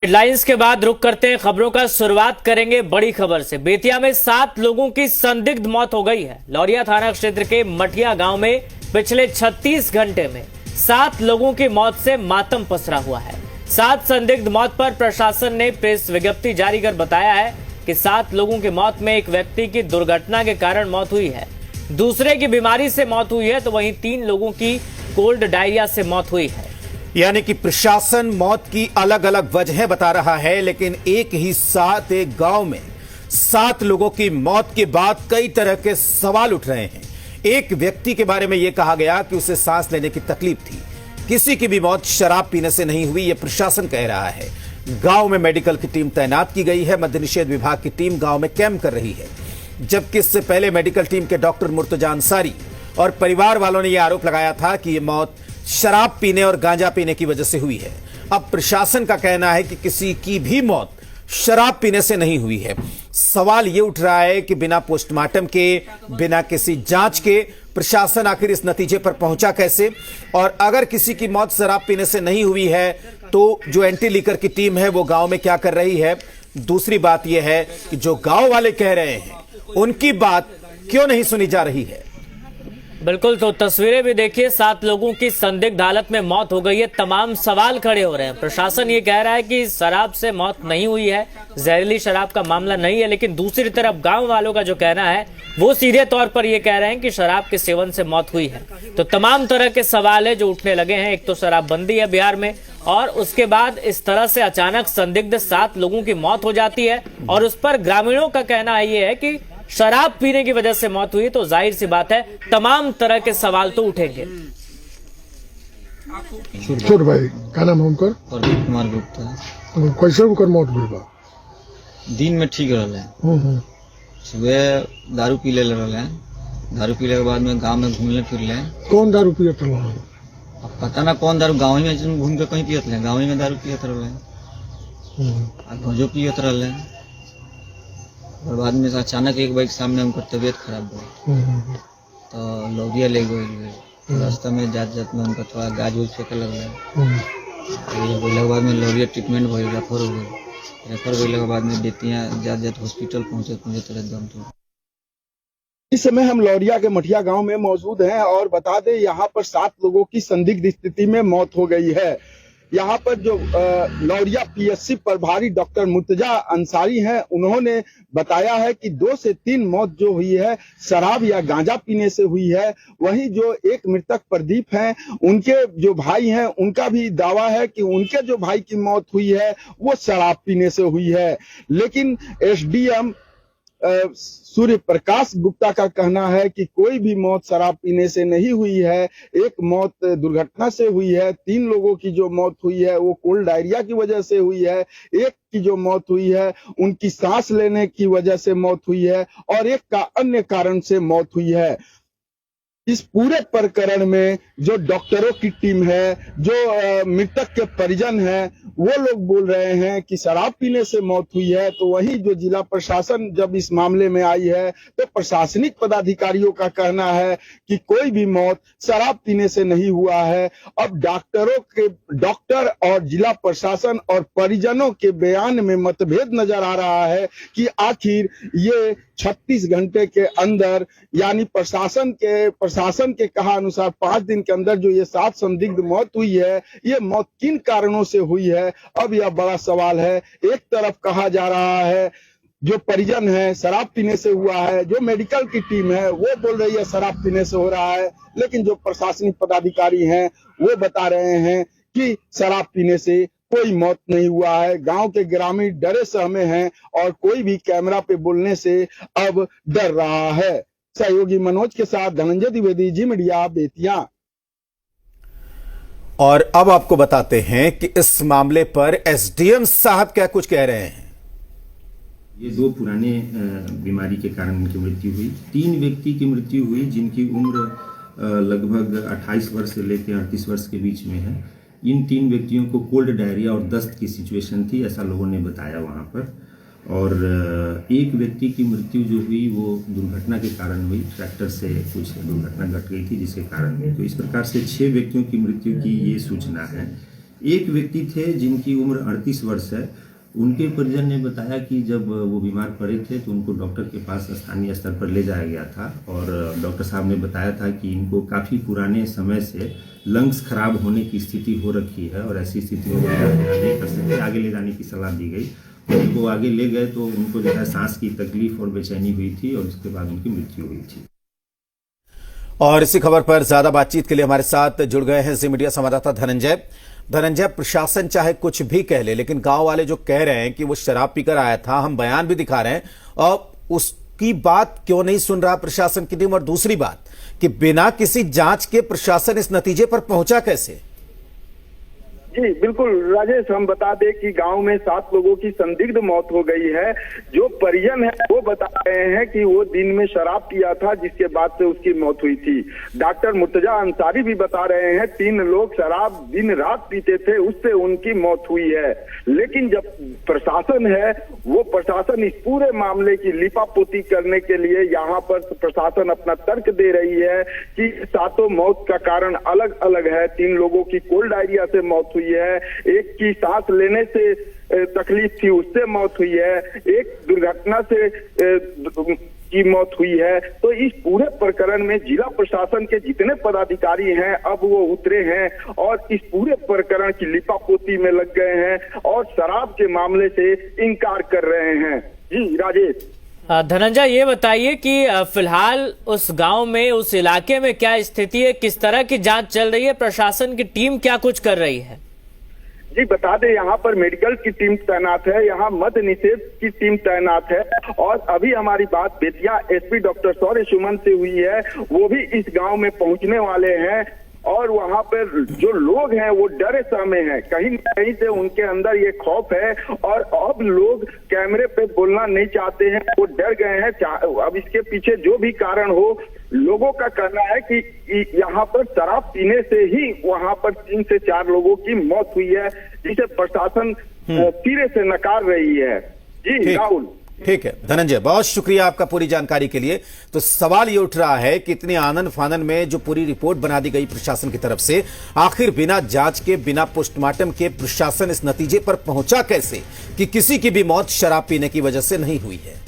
Headlines के बाद रुक करते हैं खबरों का। शुरुआत करेंगे बड़ी खबर से। बेतिया में 7 लोगों की संदिग्ध मौत हो गई है। लौरिया थाना क्षेत्र के मठिया गांव में पिछले 36 घंटे में 7 लोगों की मौत से मातम पसरा हुआ है। 7 संदिग्ध मौत पर प्रशासन ने प्रेस विज्ञप्ति जारी कर बताया है कि 7 लोगों की मौत में एक व्यक्ति की दुर्घटना के कारण मौत हुई है, दूसरे की बीमारी से मौत हुई है, तो वहीं 3 लोगों की कोल्ड डायरिया से मौत हुई है। यानी कि प्रशासन मौत की अलग अलग वजहें बता रहा है, लेकिन एक ही साथ एक गांव में 7 लोगों की मौत के बाद कई तरह के सवाल उठ रहे हैं। एक व्यक्ति के बारे में यह कहा गया कि उसे सांस लेने की तकलीफ थी। किसी की भी मौत शराब पीने से नहीं हुई, यह प्रशासन कह रहा है। गांव में मेडिकल की टीम तैनात की गई है। मद्य निषेध विभाग की टीम गांव में कैंप कर रही है, जबकि इससे पहले मेडिकल टीम के डॉक्टर मुर्तजा अंसारी और परिवार वालों ने यह आरोप लगाया था कि यह मौत शराब पीने और गांजा पीने की वजह से हुई है। अब प्रशासन का कहना है कि किसी की भी मौत शराब पीने से नहीं हुई है। सवाल यह उठ रहा है कि बिना पोस्टमार्टम के, बिना किसी जांच के प्रशासन आखिर इस नतीजे पर पहुंचा कैसे? और अगर किसी की मौत शराब पीने से नहीं हुई है तो जो एंटी लीकर की टीम है वो गांव में क्या कर रही है? दूसरी बात यह है कि जो गांव वाले कह रहे हैं उनकी बात क्यों नहीं सुनी जा रही है? बिल्कुल, तो तस्वीरें भी देखिए। 7 लोगों की संदिग्ध हालत में मौत हो गई है। तमाम सवाल खड़े हो रहे हैं। प्रशासन ये कह रहा है कि शराब से मौत नहीं हुई है, जहरीली शराब का मामला नहीं है, लेकिन दूसरी तरफ गांव वालों का जो कहना है वो सीधे तौर पर ये कह रहे हैं कि शराब के सेवन से मौत हुई है। तो तमाम तरह के सवाल है जो उठने लगे हैं। एक तो शराबबंदी है बिहार में, और उसके बाद इस तरह से अचानक संदिग्ध 7 लोगों की मौत हो जाती है, और उस पर ग्रामीणों का कहना ये है कि शराब पीने की वजह से मौत हुई। तो जाहिर सी बात है तमाम तरह के सवाल तो उठेंगे। छोट भाई क्या नाम है उनकर? प्रदीप कुमार गुप्ता। कैसे उनकर मौत हुई बा? दिन में ठीक रहे, सुबह दारू पी ले रहे, दारू पीले के बाद में गांव में घूमले फिरले। कौन दारू पियत रहा? अब पता ना कौन दारू, गाँव में घूम के कहीं पियत रहे, गाँव में दारू पियत रहे, गंजो पियत रहे। और बाद में अचानक एक बाइक सामने उनका तबीयत खराब हुआ, तो लौरिया ले गए। रास्ता में जात जात में उनका थोड़ा गाज उज फेंके लगल। बोले के बाद में लौरिया ट्रीटमेंट भइल, रेफर हो गई। रेफर होने के बाद में बेतिया जात जात हॉस्पिटल पहुंचे तरह दम तो। इस समय हम लौरिया के मठिया गांव में मौजूद हैं और बता दें यहाँ पर 7 लोगों की संदिग्ध स्थिति में मौत हो गई है। यहाँ पर जो लौरिया पीएचसी प्रभारी डॉक्टर मुर्तजा अंसारी हैं, उन्होंने बताया है कि 2 से 3 मौत जो हुई है शराब या गांजा पीने से हुई है। वहीं जो एक मृतक प्रदीप हैं, उनके जो भाई हैं, उनका भी दावा है कि उनके जो भाई की मौत हुई है वो शराब पीने से हुई है। लेकिन एसडीएम सूर्य प्रकाश गुप्ता का कहना है कि कोई भी मौत शराब पीने से नहीं हुई है। एक मौत दुर्घटना से हुई है। 3 लोगों की जो मौत हुई है वो कोल्ड डायरिया की वजह से हुई है। एक की जो मौत हुई है उनकी सांस लेने की वजह से मौत हुई है, और एक का अन्य कारण से मौत हुई है। इस पूरे प्रकरण में जो डॉक्टरों की टीम है, जो मृतक के परिजन हैं, वो लोग बोल रहे हैं कि शराब पीने से मौत हुई है। तो वही जो जिला प्रशासन जब इस मामले में आई है तो प्रशासनिक पदाधिकारियों का कहना है कि कोई भी मौत शराब पीने से नहीं हुआ है। अब डॉक्टर और जिला प्रशासन और परिजनों के बयान में मतभेद नजर आ रहा है कि आखिर ये 36 घंटे के अंदर, यानी प्रशासन के कहा अनुसार 5 दिन के अंदर जो ये 7 संदिग्ध मौत हुई है, ये मौत किन कारणों से हुई है? अब यह बड़ा सवाल है। एक तरफ कहा जा रहा है जो परिजन है शराब पीने से हुआ है, जो मेडिकल की टीम है वो बोल रही है शराब पीने से हो रहा है, लेकिन जो प्रशासनिक पदाधिकारी हैं वो बता रहे हैं कि शराब पीने से कोई मौत नहीं हुआ है। गांव के ग्रामीण डरे सहमे हैं और कोई भी कैमरा पे बोलने से अब डर रहा है। सहयोगी मनोज के साथ धनंजय द्विवेदी, जी मीडिया, बेतिया। और अब आपको बताते हैं कि इस मामले पर एसडीएम साहब क्या कुछ कह रहे हैं। ये 2 पुराने बीमारी के कारण उनकी मृत्यु हुई। 3 व्यक्ति की मृत्यु हुई जिनकी उम्र लगभग 28 वर्ष से लेकर 38 वर्ष के बीच में है। इन 3 व्यक्तियों को कोल्ड डायरिया और दस्त की सिचुएशन थी, ऐसा लोगों ने बताया वहाँ पर। और एक व्यक्ति की मृत्यु जो हुई वो दुर्घटना के कारण हुई, ट्रैक्टर से कुछ दुर्घटना घट गई थी जिसके कारण हुई। तो इस प्रकार से 6 व्यक्तियों की मृत्यु की ये सूचना है। एक व्यक्ति थे जिनकी उम्र 38 वर्ष है। उनके परिजन ने बताया कि जब वो बीमार पड़े थे तो उनको डॉक्टर के पास स्थानीय स्तर पर ले जाया गया था और डॉक्टर साहब ने बताया था कि इनको काफ़ी पुराने समय से लंग्स खराब होने की स्थिति हो रखी है और ऐसी स्थिति में नहीं कर सकते, आगे ले जाने की सलाह दी गई। और जब वो आगे ले गए तो उनको जो है सांस की तकलीफ और बेचैनी हुई थी और उसके बाद उनकी मृत्यु हुई थी। और इसी खबर पर ज्यादा बातचीत के लिए हमारे साथ जुड़ गए हैं जी मीडिया संवाददाता धनंजय। प्रशासन चाहे कुछ भी कह ले, लेकिन गांव वाले जो कह रहे हैं कि वो शराब पीकर आया था, हम बयान भी दिखा रहे हैं और उसकी बात क्यों नहीं सुन रहा प्रशासन की टीम। और दूसरी बात कि बिना किसी जांच के प्रशासन इस नतीजे पर पहुंचा कैसे? जी बिल्कुल राजेश, हम बता दें कि गांव में 7 लोगों की संदिग्ध मौत हो गई है। जो परिजन है वो बता रहे हैं कि वो दिन में शराब पिया था जिसके बाद से उसकी मौत हुई थी। डॉक्टर मुर्तजा अंसारी भी बता रहे हैं 3 लोग शराब दिन रात पीते थे, उससे उनकी मौत हुई है। लेकिन जब प्रशासन है वो प्रशासन इस पूरे मामले की लिपापोती करने के लिए यहाँ पर प्रशासन अपना तर्क दे रही है कि 7 मौत का कारण अलग अलग है। 3 लोगों की कोल्ड डायरिया से मौत हुई है, एक की सांस लेने से तकलीफ थी उससे मौत हुई है, एक दुर्घटना से की मौत हुई है। तो इस पूरे प्रकरण में जिला प्रशासन के जितने पदाधिकारी हैं अब वो उतरे हैं और इस पूरे प्रकरण की लिपापोती में लग गए हैं और शराब के मामले से इनकार कर रहे हैं। जी राजेश। धनंजय, ये बताइए कि फिलहाल उस गांव में, उस इलाके में क्या स्थिति है, किस तरह की जांच चल रही है, प्रशासन की टीम क्या कुछ कर रही है? जी बता दें यहाँ पर मेडिकल की टीम तैनात है, यहाँ मद्य निषेध की टीम तैनात है और अभी हमारी बात बेतिया एसपी डॉक्टर सौर्य सुमन से हुई है। वो भी इस गांव में पहुंचने वाले हैं और वहां पर जो लोग हैं वो डरे सहमे हैं, कहीं न कहीं से उनके अंदर ये खौफ है और अब लोग कैमरे पे बोलना नहीं चाहते हैं, वो डर गए हैं। अब इसके पीछे जो भी कारण हो, लोगों का कहना है कि यहाँ पर शराब पीने से ही वहाँ पर 3 से 4 लोगों की मौत हुई है, जिसे प्रशासन सिरे से नकार रही है। जी राहुल। ठीक है धनंजय, बहुत शुक्रिया आपका पूरी जानकारी के लिए। तो सवाल ये उठ रहा है कि इतनी आनन फानन में जो पूरी रिपोर्ट बना दी गई प्रशासन की तरफ से, आखिर बिना जांच के, बिना पोस्टमार्टम के प्रशासन इस नतीजे पर पहुंचा कैसे कि किसी की भी मौत शराब पीने की वजह से नहीं हुई है।